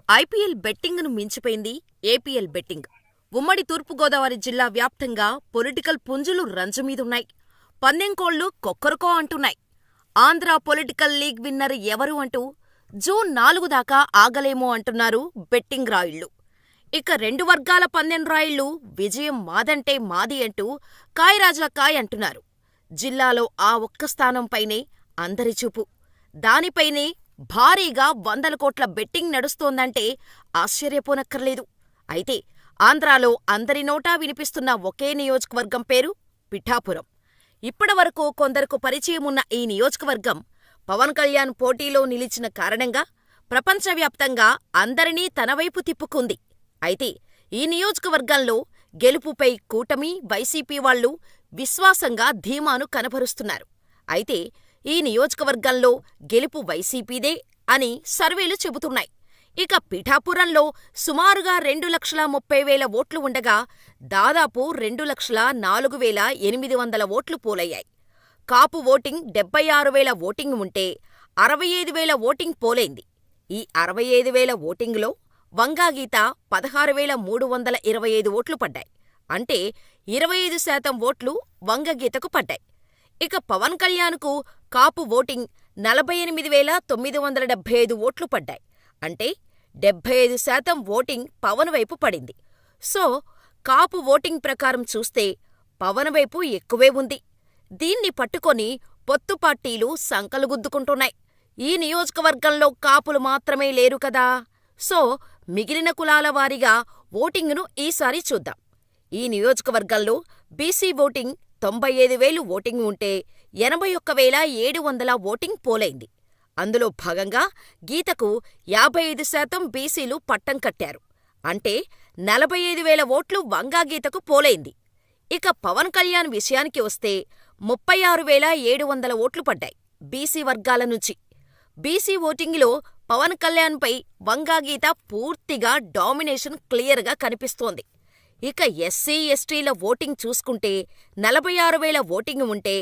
IPL బెట్టింగును మించిపోయింది APL betting. ఉమ్మడి తూర్పుగోదావరి జిల్లా వ్యాప్తంగా పొలిటికల్ పుంజులు రంజుమీదున్నాయి. పందెంకోళ్లు కొక్కరుకో అంటున్నాయి. ఆంధ్ర పొలిటికల్ లీగ్ విన్నర్ ఎవరు అంటూ జూన్ 4 దాకా ఆగలేమో అంటున్నారు బెట్టింగ్ రాయుళ్లు. ఇక రెండు వర్గాల పందెం రాయుళ్లు విజయం మాదంటే మాది అంటూ కాయ్ రాజా కాయ్ అంటున్నారు. జిల్లాలో ఆ ఒక్క స్థానంపైనే అందరి చూపు. దానిపైనే భారీగా 100 కోట్ల బెట్టింగ్ నడుస్తోందంటే ఆశ్చర్యపోనక్కర్లేదు. అయితే ఆంధ్రాలో అందరి నోటా వినిపిస్తున్న ఒకే నియోజకవర్గం పేరు పిఠాపురం. ఇప్పటివరకు కొందరకు పరిచయమున్న ఈ నియోజకవర్గం పవన్ కళ్యాణ్ పోటీలో నిలిచిన కారణంగా ప్రపంచవ్యాప్తంగా అందరినీ తనవైపు తిప్పుకుంది. అయితే ఈ నియోజకవర్గంలో గెలుపుపై కూటమి, వైసీపీ వాళ్లు విశ్వాసంగా ధీమాను కనబరుస్తున్నారు. అయితే ఈ నియోజకవర్గంలో గెలుపు వైసీపీదే అని సర్వేలు చెబుతున్నాయి. ఇక పిఠాపురంలో సుమారుగా 2,30,000 ఓట్లు ఉండగా దాదాపు 2,04,800 ఓట్లు పోలయ్యాయి. కాపు ఓటింగ్ 76,000 ఓటింగ్ ఉంటే 65,000 ఓటింగ్ పోలైంది. ఈ 65,000 ఓటింగులో వంగాగీత 16,325 ఓట్లు పడ్డాయి. అంటే 25% ఓట్లు వంగగీతకు పడ్డాయి. ఇక పవన్ కళ్యాణ్కు కాపు ఓటింగ్ 48,975 ఓట్లు పడ్డాయి. అంటే 75% ఓటింగ్ పవన్ వైపు పడింది. సో కాపు ఓటింగ్ ప్రకారం చూస్తే పవన్ వైపు ఎక్కువే ఉంది. దీన్ని పట్టుకొని పొత్తు పార్టీలు సంకలు గుద్దుకుంటున్నాయి. ఈ నియోజకవర్గంలో కాపులు మాత్రమే లేరు కదా, సో మిగిలిన కులాల వారీగా ఓటింగును ఈసారి చూద్దాం. ఈ నియోజకవర్గంలో బీసీ ఓటింగ్ 95,000 ఓటింగ్ ఉంటే 81,700 ఓటింగ్ పోలైంది. అందులో భాగంగా గీతకు 55% బీసీలు పట్టం కట్టారు. అంటే 45,000 ఓట్లు వంగాగీతకు పోలైంది. ఇక పవన్ కళ్యాణ్ విషయానికి వస్తే 36,700 ఓట్లు పడ్డాయి బీసీ వర్గాల నుంచి. బీసీ ఓటింగులో పవన్ కళ్యాణ్పై వంగాగీత పూర్తిగా డామినేషన్ క్లియర్గా కనిపిస్తోంది. ఇక ఎస్సీ, ఎస్టీల ఓటింగ్ చూసుకుంటే 46,000 ఓటింగ్ ఉంటే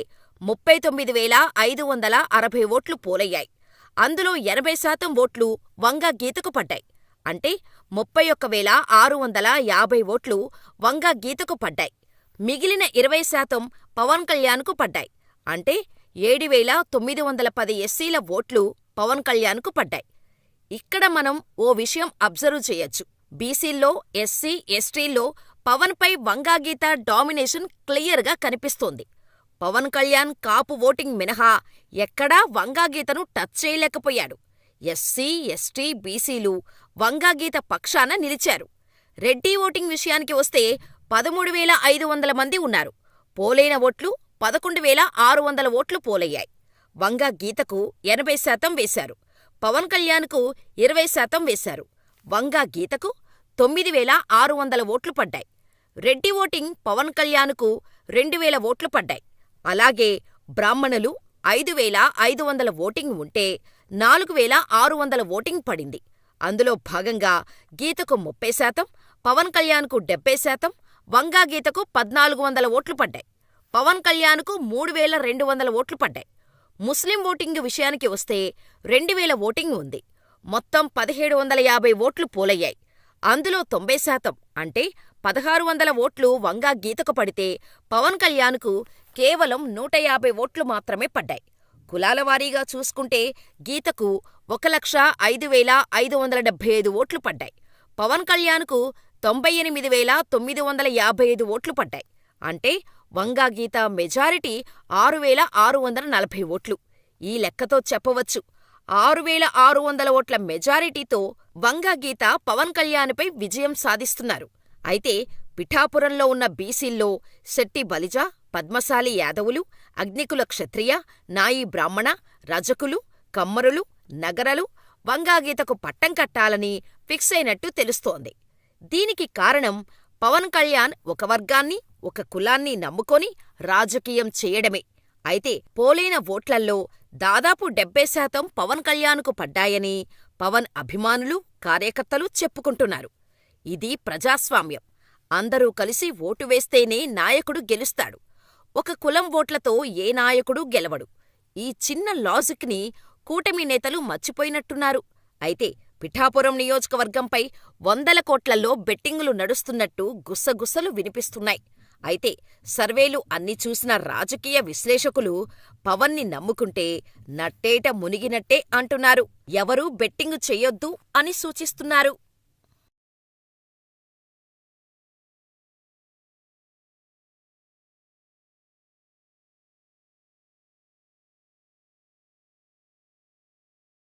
39,560 ఓట్లు పోలయ్యాయి. అందులో 80% ఓట్లు వంగగీతకు పడ్డాయి. అంటే 31,650 ఓట్లు వంగగీతకు పడ్డాయి. మిగిలిన 20% పవన్ కళ్యాణ్కు పడ్డాయి. అంటే 7,910 ఎస్సీల ఓట్లు పవన్ కళ్యాణ్కు పడ్డాయి. ఇక్కడ మనం ఓ విషయం అబ్జర్వ్ చేయొచ్చు. బీసీల్లో, ఎస్సీ, ఎస్టీల్లో పవన్పై వంగాగీత డామినేషన్ క్లియర్గా కనిపిస్తోంది. పవన్ కళ్యాణ్ కాపు ఓటింగ్ మినహా ఎక్కడా వంగాగీతను టచ్ చేయలేకపోయాడు. ఎస్సీ, ఎస్టీ, బీసీలు వంగాగీత పక్షాన నిలిచారు. రెడ్డి ఓటింగ్ విషయానికి వస్తే 13,500 మంది ఉన్నారు. పోలైన ఓట్లు 11,600 ఓట్లు పోలయ్యాయి. వంగగీతకు 80% వేశారు. పవన్ కళ్యాణ్కు 20% వేశారు. వంగగీతకు 9,600 ఓట్లు పడ్డాయి. రెడ్డి ఓటింగ్ పవన్ కళ్యాణ్కు 2,000 ఓట్లు పడ్డాయి. అలాగే బ్రాహ్మణులు 5,500 ఓటింగ్ ఉంటే 4,600 ఓటింగ్ పడింది. అందులో భాగంగా గీతకు 30%, పవన్ కళ్యాణ్కు 70%, వంగగీతకు 1,400 ఓట్లు పడ్డాయి. పవన్ కళ్యాణ్కు 3,200 ఓట్లు పడ్డాయి. ముస్లిం ఓటింగ్ విషయానికి వస్తే 2,000 ఓటింగ్ ఉంది. మొత్తం 1,750 ఓట్లు పోలయ్యాయి. అందులో 90% అంటే 1,600 ఓట్లు వంగగీతకు పడితే పవన్ కళ్యాణ్కు కేవలం 150 ఓట్లు మాత్రమే పడ్డాయి. కులాల వారీగా చూసుకుంటే గీతకు 1,05,575 ఓట్లు పడ్డాయి. పవన్ కళ్యాణ్కు 98,955 ఓట్లు పడ్డాయి. అంటే వంగగీత మెజారిటీ 6,640 ఓట్లు. ఈ లెక్కతో చెప్పవచ్చు 6,600 ఓట్ల మెజారిటీతో వంగగీత పవన్ కళ్యాణ్పై విజయం సాధిస్తున్నారు. అయితే పిఠాపురంలో ఉన్న బీసీల్లో శెట్టి బలిజ, పద్మశాలి యాదవులు, అగ్నికుల క్షత్రియ, నాయి బ్రాహ్మణ, రజకులు, కమ్మరులు, నగరలు వంగగీతకు పట్టం కట్టాలని ఫిక్స్ అయినట్టు తెలుస్తోంది. దీనికి కారణం పవన్ కళ్యాణ్ ఒక వర్గాన్ని, ఒక కులాన్ని నమ్ముకొని రాజకీయం చేయడమే. అయితే పోలైన ఓట్లల్లో దాదాపు 70% పవన్ కళ్యాణ్కు పడ్డాయని పవన్ అభిమానులు, కార్యకర్తలు చెప్పుకుంటున్నారు. ఇది ప్రజాస్వామ్యం. అందరూ కలిసి ఓటు వేస్తేనే నాయకుడు గెలుస్తాడు. ఒక కులం ఓట్లతో ఏ నాయకుడూ గెలవడు. ఈ చిన్న లాజిక్ని కూటమి నేతలు మర్చిపోయినట్టున్నారు. అయితే పిఠాపురం నియోజకవర్గంపై వందల కోట్లలో బెట్టింగులు నడుస్తున్నట్టు గుసగుసలు వినిపిస్తున్నాయి. అయితే సర్వేలు అన్ని చూసిన రాజకీయ విశ్లేషకులు పవన్ని నమ్ముకుంటే నట్టేట మునిగినట్టే అంటున్నారు. ఎవరూ బెట్టింగు చెయ్యొద్దు అని సూచిస్తున్నారు.